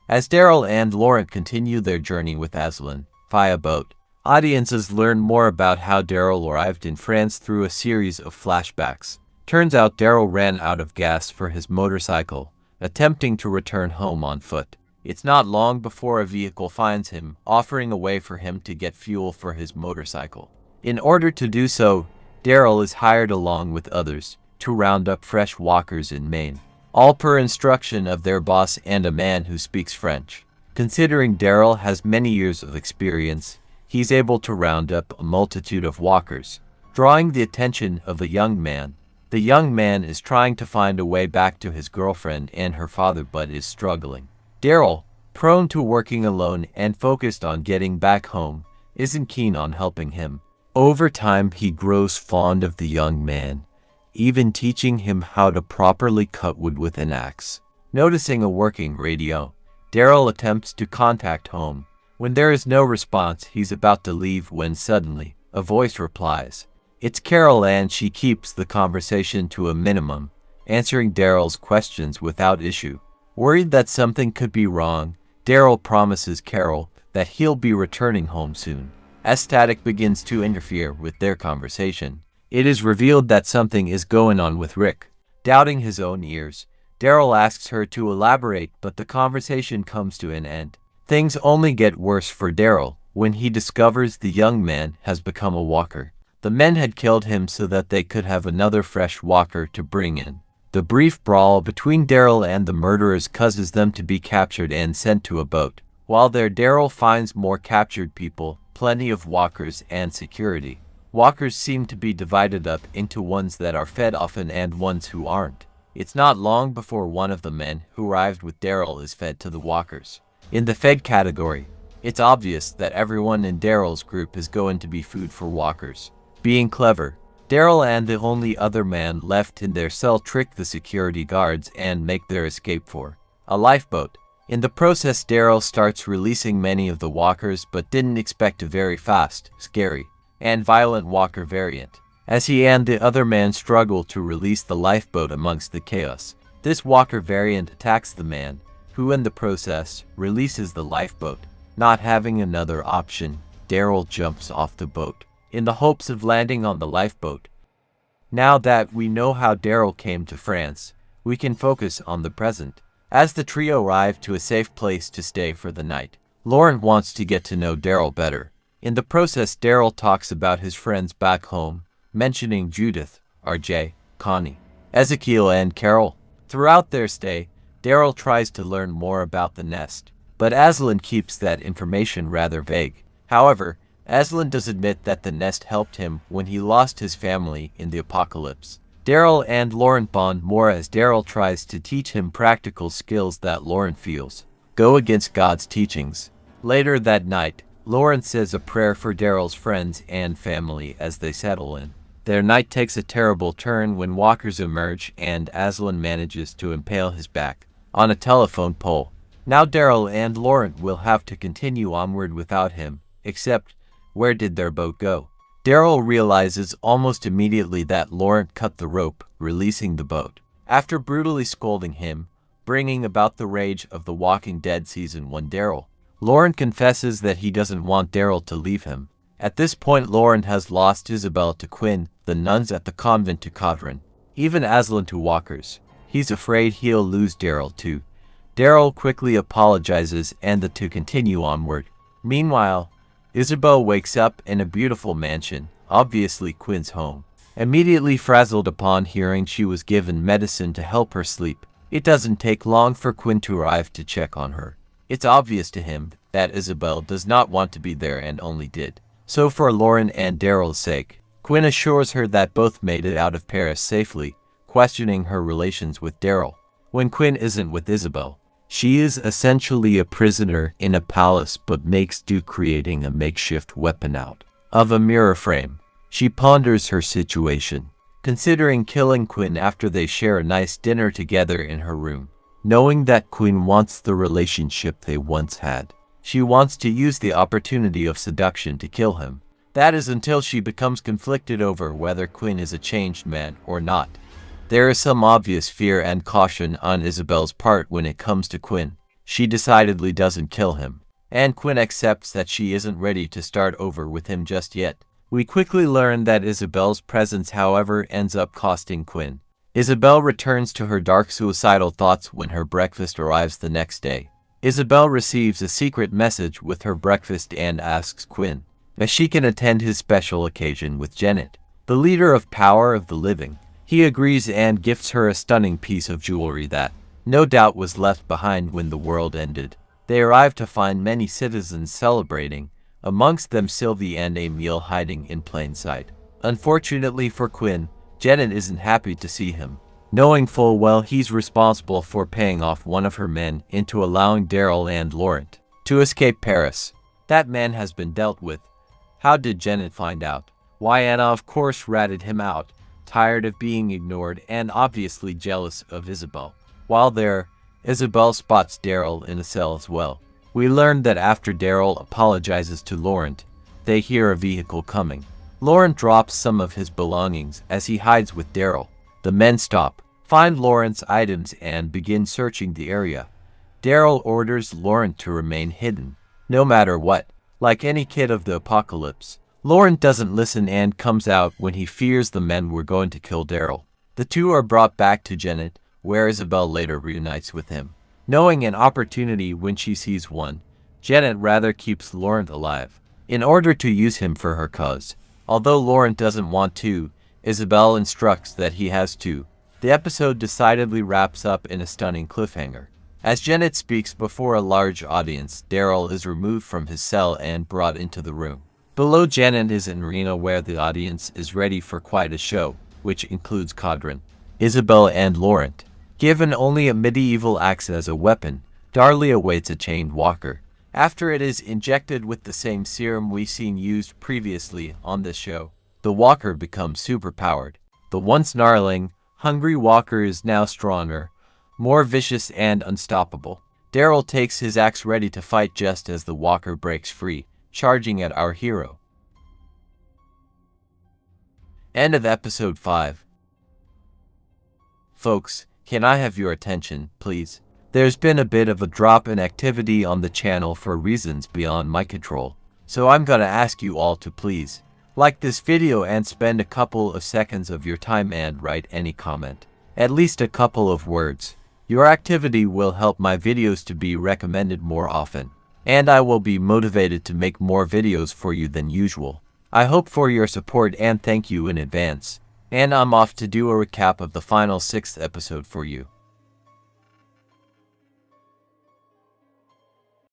As Daryl and Lauren continue their journey with Aslan via boat, audiences learn more about how Daryl arrived in France through a series of flashbacks. Turns out Daryl ran out of gas for his motorcycle, attempting to return home on foot. It's not long before a vehicle finds him, offering a way for him to get fuel for his motorcycle. In order to do so, Daryl is hired along with others to round up fresh walkers in Maine, all per instruction of their boss and a man who speaks French. Considering Daryl has many years of experience, he's able to round up a multitude of walkers, drawing the attention of a young man. The young man is trying to find a way back to his girlfriend and her father but is struggling. Daryl, prone to working alone and focused on getting back home, isn't keen on helping him. Over time, he grows fond of the young man, even teaching him how to properly cut wood with an axe. Noticing a working radio, Daryl attempts to contact home. When there is no response, he's about to leave when suddenly, a voice replies. It's Carol, and she keeps the conversation to a minimum, answering Daryl's questions without issue. Worried that something could be wrong, Daryl promises Carol that he'll be returning home soon. As static begins to interfere with their conversation, it is revealed that something is going on with Rick. Doubting his own ears, Daryl asks her to elaborate, but the conversation comes to an end. Things only get worse for Daryl when he discovers the young man has become a walker. The men had killed him so that they could have another fresh walker to bring in. The brief brawl between Daryl and the murderers causes them to be captured and sent to a boat. While there, Daryl finds more captured people, plenty of walkers, and security. Walkers seem to be divided up into ones that are fed often and ones who aren't. It's not long before one of the men who arrived with Daryl is fed to the walkers. In the fed category, it's obvious that everyone in Daryl's group is going to be food for walkers. Being clever, Daryl and the only other man left in their cell trick the security guards and make their escape for a lifeboat. In the process, Daryl starts releasing many of the walkers but didn't expect a very fast, scary, and violent walker variant. As he and the other man struggle to release the lifeboat amongst the chaos, this walker variant attacks the man, who in the process releases the lifeboat. Not having another option, Daryl jumps off the boat in the hopes of landing on the lifeboat. Now that we know how Daryl came to France, we can focus on the present. As the trio arrive to a safe place to stay for the night, Lauren wants to get to know Daryl better. In the process, Daryl talks about his friends back home, mentioning Judith, RJ, Connie, Ezekiel, and Carol. Throughout their stay, Daryl tries to learn more about the nest, but Aslan keeps that information rather vague. However, Aslan does admit that the nest helped him when he lost his family in the apocalypse. Daryl and Lauren bond more as Daryl tries to teach him practical skills that Lauren feels go against God's teachings. Later that night, Lauren says a prayer for Daryl's friends and family as they settle in. Their night takes a terrible turn when walkers emerge and Aslan manages to impale his back on a telephone pole. Now Daryl and Lauren will have to continue onward without him, except where did their boat go? Daryl realizes almost immediately that Lauren cut the rope, releasing the boat. After brutally scolding him, bringing about the rage of The Walking Dead Season 1 Daryl, Lauren confesses that he doesn't want Daryl to leave him. At this point, Lauren has lost Isabel to Quinn, the nuns at the convent to Codron, even Aslan to walkers. He's afraid he'll lose Daryl too. Daryl quickly apologizes and the two continue onward. Meanwhile, Isabel wakes up in a beautiful mansion, obviously Quinn's home. Immediately frazzled upon hearing she was given medicine to help her sleep, it doesn't take long for Quinn to arrive to check on her. It's obvious to him that Isabel does not want to be there and only did so for Lauren and Daryl's sake. Quinn assures her that both made it out of Paris safely, questioning her relations with Daryl. When Quinn isn't with Isabel, she is essentially a prisoner in a palace but makes do creating a makeshift weapon out of a mirror frame. She ponders her situation, considering killing Quinn after they share a nice dinner together in her room. Knowing that Quinn wants the relationship they once had, she wants to use the opportunity of seduction to kill him. That is until she becomes conflicted over whether Quinn is a changed man or not. There is some obvious fear and caution on Isabel's part when it comes to Quinn. She decidedly doesn't kill him, and Quinn accepts that she isn't ready to start over with him just yet. We quickly learn that Isabel's presence, however, ends up costing Quinn. Isabel returns to her dark suicidal thoughts when her breakfast arrives the next day. Isabel receives a secret message with her breakfast and asks Quinn if she can attend his special occasion with Janet, the leader of Power of the Living. He agrees and gifts her a stunning piece of jewelry that, no doubt, was left behind when the world ended. They arrive to find many citizens celebrating, amongst them Sylvie and Emile hiding in plain sight. Unfortunately for Quinn, Janet isn't happy to see him, knowing full well he's responsible for paying off one of her men into allowing Daryl and Laurent to escape Paris. That man has been dealt with. How did Janet find out? Why, Anna of course ratted him out, tired of being ignored and obviously jealous of Isabel. While there, Isabel spots Daryl in a cell as well. We learned that after Daryl apologizes to Laurent, they hear a vehicle coming. Laurent drops some of his belongings as he hides with Daryl. The men stop, find Laurent's items and begin searching the area. Daryl orders Laurent to remain hidden, no matter what. Like any kid of the apocalypse, Laurent doesn't listen and comes out when he fears the men were going to kill Daryl. The two are brought back to Janet, where Isabel later reunites with him. Knowing an opportunity when she sees one, Janet rather keeps Laurent alive, in order to use him for her cause. Although Laurent doesn't want to, Isabel instructs that he has to. The episode decidedly wraps up in a stunning cliffhanger. As Janet speaks before a large audience, Daryl is removed from his cell and brought into the room. Below Janet is an arena where the audience is ready for quite a show, which includes Caudron, Isabel and Laurent. Given only a medieval axe as a weapon, Darlie awaits a chained walker. After it is injected with the same serum we've seen used previously on this show, the walker becomes superpowered. The once snarling, hungry walker is now stronger, more vicious and unstoppable. Daryl takes his axe ready to fight just as the walker breaks free, charging at our hero. End of episode 5. Folks, can I have your attention, please? There's been a bit of a drop in activity on the channel for reasons beyond my control, so I'm gonna ask you all to please like this video and spend a couple of seconds of your time and write any comment. At least a couple of words. Your activity will help my videos to be recommended more often, and I will be motivated to make more videos for you than usual. I hope for your support and thank you in advance. And I'm off to do a recap of the final 6th episode for you.